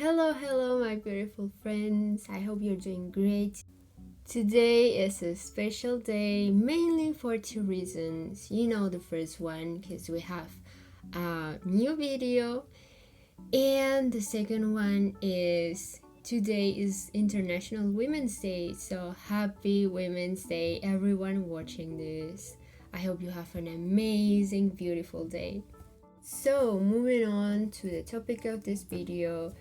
Hello, my beautiful friends. I hope you're doing great. Today is a special day, mainly for two reasons. You know, the first one, because we have a new video, and the second one is today is International Women's Day. So, happy Women's Day, everyone watching this. I hope you have an amazing, beautiful day. So, moving on to the topic of this video,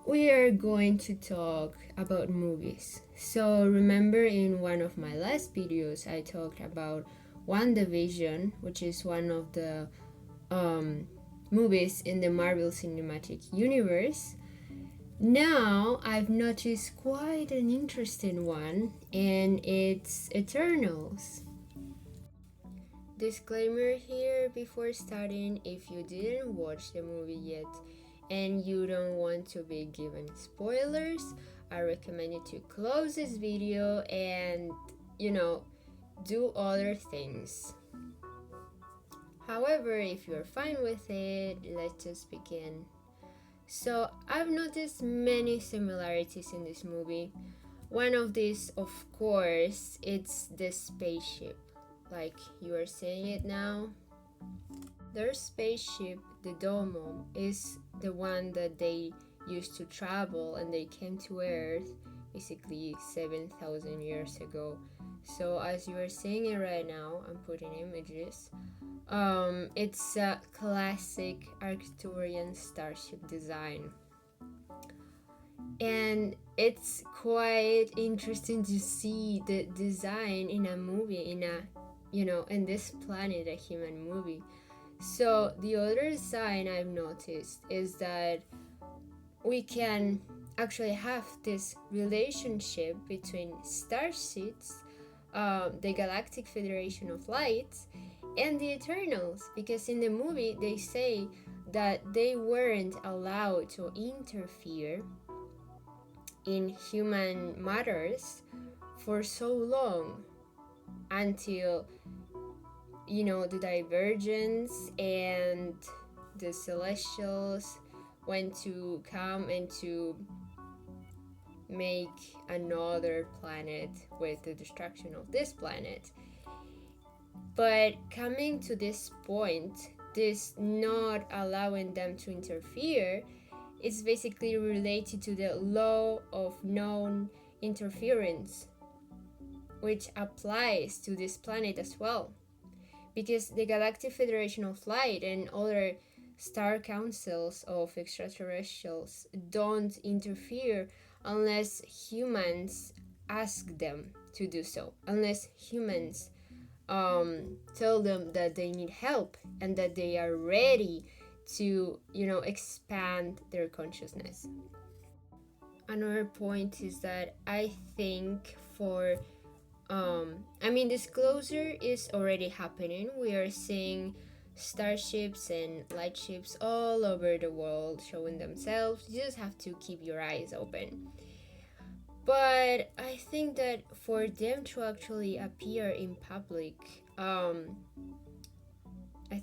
we are going to talk about movies. So remember, in one of my last videos I talked about WandaVision, which is one of the movies in the Marvel Cinematic Universe. Now I've noticed quite an interesting one, and it's Eternals. Disclaimer here before starting: if you didn't watch the movie yet and you don't want to be given spoilers, I recommend you to close this video and, do other things. However, if you're fine with it, let's just begin. So, I've noticed many similarities in this movie. One of these, of course, it's the spaceship. Like you are saying it now. Their spaceship, the Domo, is the one that they used to travel, and they came to Earth basically 7,000 years ago. So as you are seeing it right now, I'm putting images. It's a classic Arcturian starship design. And it's quite interesting to see the design in a movie, in this planet, a human movie. So the other sign I've noticed is that we can actually have this relationship between starseeds, the Galactic Federation of Light, and the Eternals, because in the movie they say that they weren't allowed to interfere in human matters for so long until the Divergence and the Celestials went to come and to make another planet with the destruction of this planet. But coming to this point, this not allowing them to interfere is basically related to the law of non-interference, which applies to this planet as well. Because the Galactic Federation of Light and other star councils of extraterrestrials don't interfere unless humans ask them to do so, unless humans tell them that they need help and that they are ready to, expand their consciousness. Another point is that I think disclosure is already happening. We are seeing starships and lightships all over the world showing themselves. You just have to keep your eyes open. But I think that for them to actually appear in public, I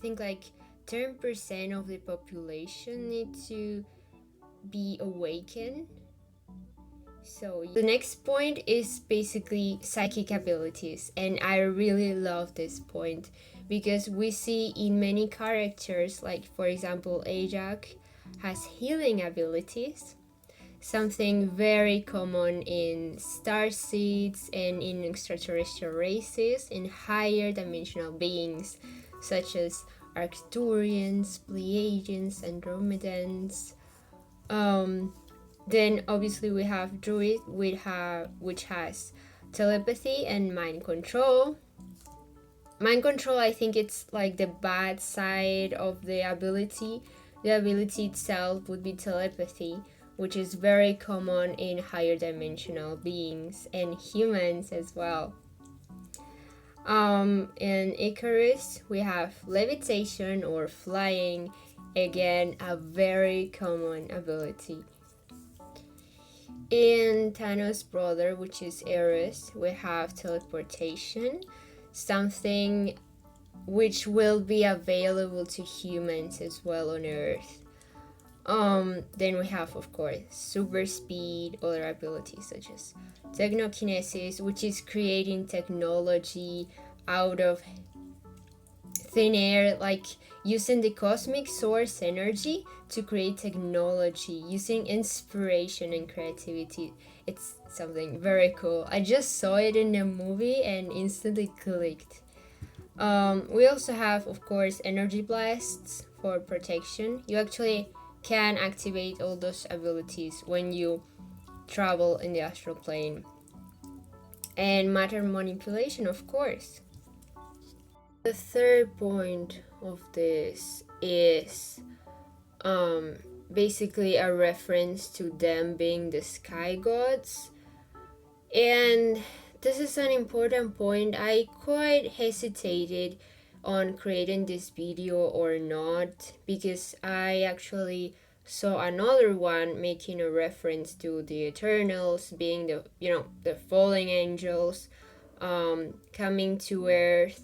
think like 10% of the population need to be awakened. So the next point is basically psychic abilities, and I really love this point because we see in many characters, like for example Ajak has healing abilities, something very common in starseeds and in extraterrestrial races, in higher dimensional beings such as Arcturians, Pleiadians, Andromedans. Then obviously we have Druid, which has telepathy and mind control. Mind control, I think it's like the bad side of the ability. The ability itself would be telepathy, which is very common in higher dimensional beings and humans as well. In Icarus, we have levitation or flying, again a very common ability. In Thanos' brother, which is Ares, we have teleportation, something which will be available to humans as well on Earth. Then we have, of course, super speed, other abilities such as technokinesis, which is creating technology out of thin air, like using the cosmic source energy to create technology, using inspiration and creativity. It's something very cool. I just saw it in a movie and instantly clicked. We also have, of course, energy blasts for protection. You actually can activate all those abilities when you travel in the astral plane. And matter manipulation, of course. The third point of this is basically a reference to them being the sky gods. And this is an important point. I quite hesitated on creating this video or not, because I actually saw another one making a reference to the Eternals being the fallen angels coming to Earth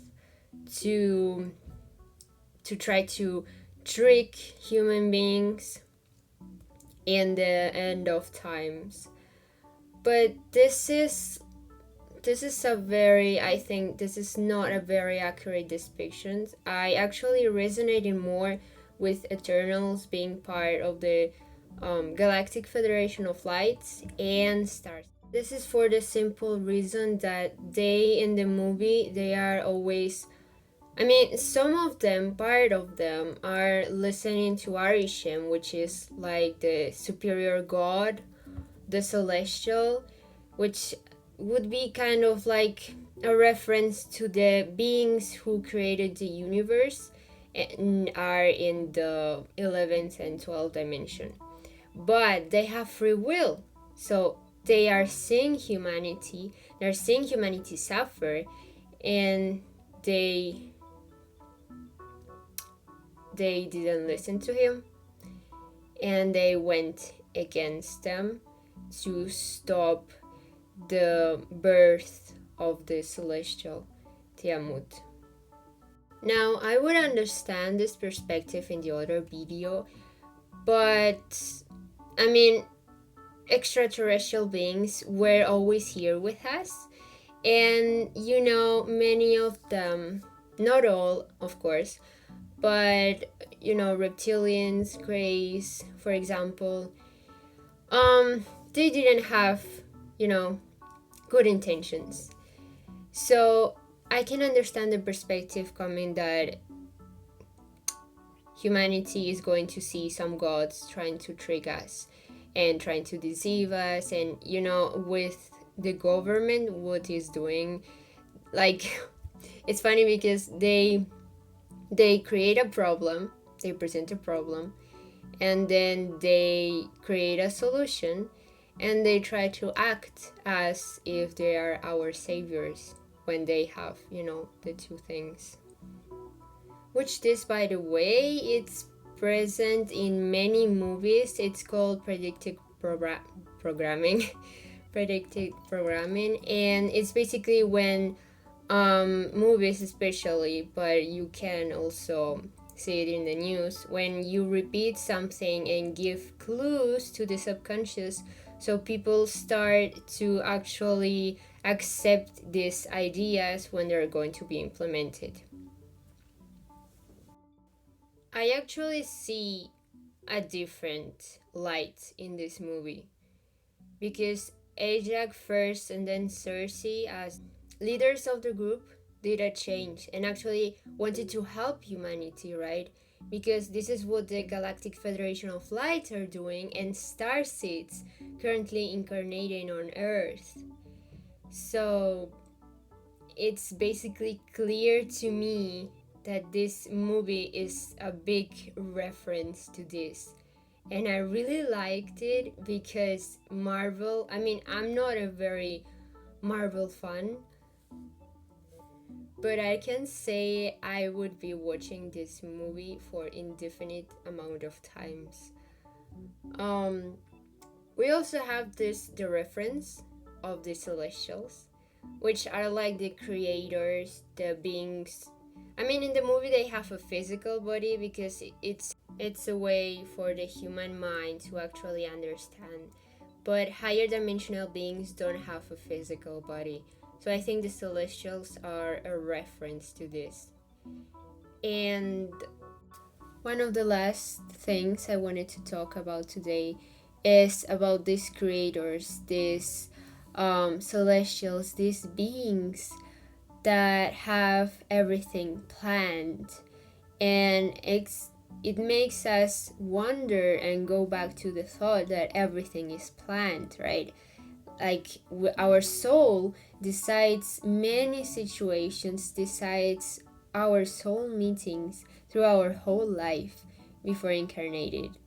to try to trick human beings in the end of times. But this is a very, I think this is not a very accurate depiction. I actually resonated more with Eternals being part of the Galactic Federation of Lights and Stars. This is for the simple reason that they, in the movie, they are always, I mean, some of them, part of them, are listening to Arishem, which is like the superior god, the celestial, which would be kind of like a reference to the beings who created the universe and are in the 11th and 12th dimension. But they have free will. So they are seeing humanity, they're seeing humanity suffer, and they didn't listen to him, and they went against them to stop the birth of the celestial Tiamut. Now, I would understand this perspective in the other video, but I mean, extraterrestrial beings were always here with us, and many of them, not all, of course, but reptilians, greys, for example, they didn't have good intentions. So I can understand the perspective coming that humanity is going to see some gods trying to trick us and trying to deceive us, and with the government, what is doing, like it's funny because they create a problem, they present a problem, and then they create a solution, and they try to act as if they are our saviors when they have the two things, which this, by the way, it's present in many movies. It's called predictive programming predictive programming, and it's basically when movies especially, but you can also see it in the news, when you repeat something and give clues to the subconscious, so people start to actually accept these ideas when they're going to be implemented. I actually see a different light in this movie, because Ajax first and then Cersei, as leaders of the group, did a change and actually wanted to help humanity, right? Because this is what the Galactic Federation of Lights are doing, and Starseeds currently incarnating on Earth. So it's basically clear to me that this movie is a big reference to this. And I really liked it because Marvel, I mean, I'm not a very Marvel fan, but I can say I would be watching this movie for indefinite amount of times. We also have the reference of the Celestials, which are like the creators, the beings. I mean, in the movie they have a physical body because it's It's a way for the human mind to actually understand. But higher dimensional beings don't have a physical body. So I think the celestials are a reference to this. And one of the last things I wanted to talk about today is about these creators, these celestials, these beings that have everything planned. And it makes us wonder and go back to the thought that everything is planned, right? Like our soul decides many situations, decides our soul meetings through our whole life before incarnated.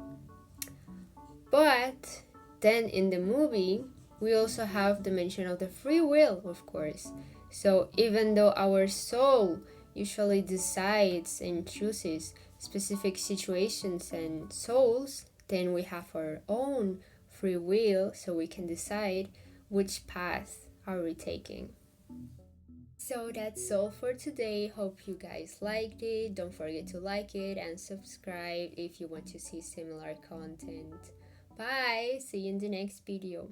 But then in the movie, we also have the mention of the free will, of course. So even though our soul usually decides and chooses specific situations and souls, then we have our own free will, so we can decide which path are we taking. So that's all for today. Hope you guys liked it. Don't forget to like it and subscribe if you want to see similar content. Bye. See you in the next video.